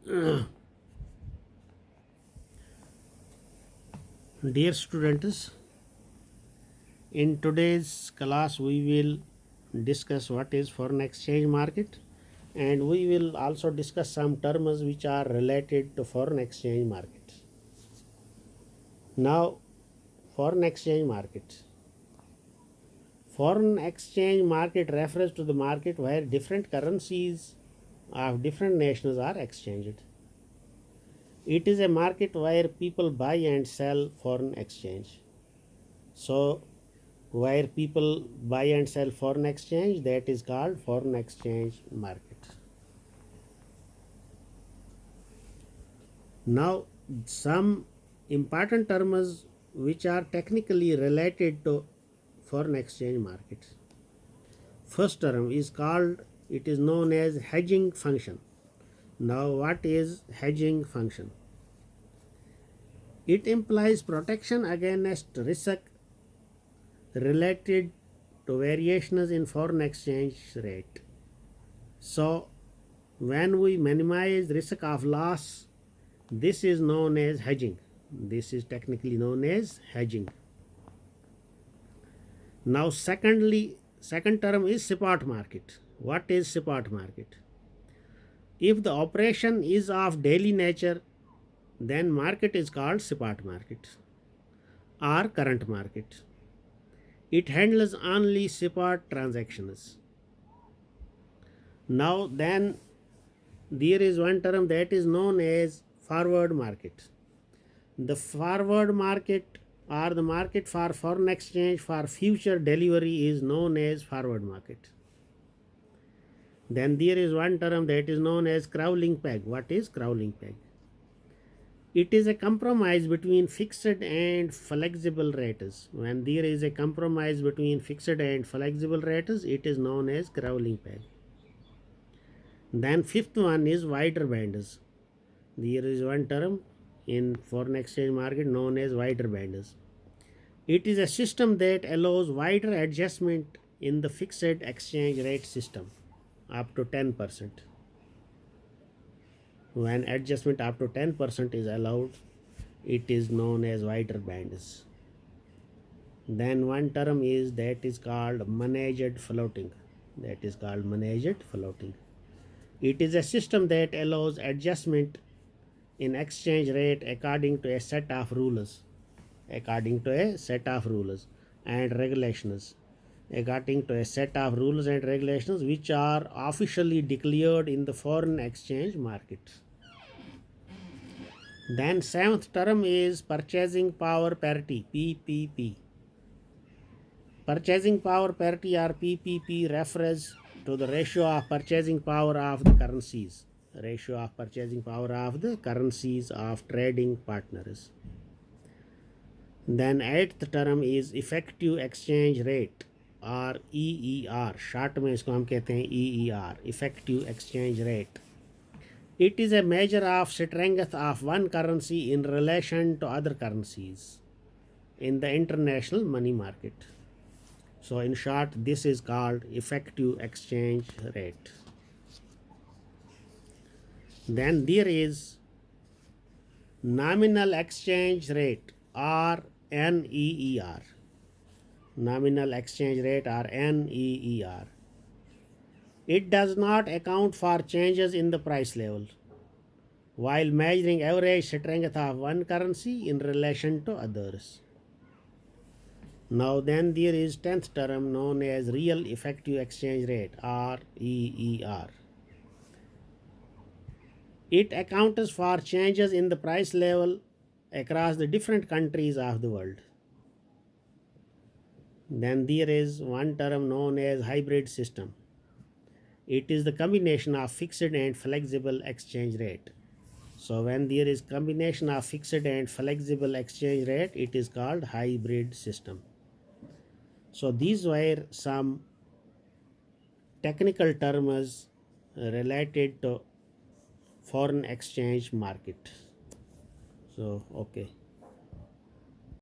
Dear students, in today's class we will discuss what is foreign exchange market, and we will also discuss some terms which are related to foreign exchange market. Now, foreign exchange market. Foreign exchange market refers to the market where different currencies of different nations are exchanged. It is a market where people buy and sell foreign exchange. So, where people buy and sell foreign exchange, that is called foreign exchange market. Now, some important terms which are technically related to foreign exchange market. First term is called, it is known as hedging function. Now, what is hedging function? It implies protection against risk related to variations in foreign exchange rate. So, when we minimize risk of loss, this is known as hedging. This is technically known as hedging. Now, second term is spot market. What is spot market? If the operation is of daily nature, then market is called spot market or current market. It handles only spot transactions. Now, then there is one term that is known as forward market. The forward market or the market for foreign exchange for future delivery is known as forward market. Then there is one term that is known as crawling peg. What is crawling peg? It is a compromise between fixed and flexible rates. When there is a compromise between fixed and flexible rates, it is known as crawling peg. Then fifth one is wider bands. There is one term in foreign exchange market known as wider bands. It is a system that allows wider adjustment in the fixed exchange rate system up to 10%. When adjustment up to 10% is allowed, it is known as wider bands. Then one term is that is called managed floating. That is called managed floating. It is a system that allows adjustment in exchange rate according to a set of rules. According to a set of rules and regulations. According to a set of rules and regulations which are officially declared in the foreign exchange market. Then seventh term is purchasing power parity, PPP. Purchasing power parity or PPP refers to the ratio of purchasing power of the currencies. Ratio of purchasing power of the currencies of trading partners. Then eighth term is effective exchange rate और EER. Short में इसको हम कहते हैं EER, effective exchange rate. It is a measure of strength of one currency in relation to other currencies in the international money market. So in short, this is called effective exchange rate. Then there is nominal exchange rate or NEER. Nominal exchange rate or NEER. It does not account for changes in the price level while measuring average strength of one currency in relation to others. Now then there is 10th term known as real effective exchange rate or REER. It accounts for changes in the price level across the different countries of the world. Then there is one term known as hybrid system. It is the combination of fixed and flexible exchange rate. So when there is combination of fixed and flexible exchange rate, it is called hybrid system. So these were some technical terms related to foreign exchange market. So okay.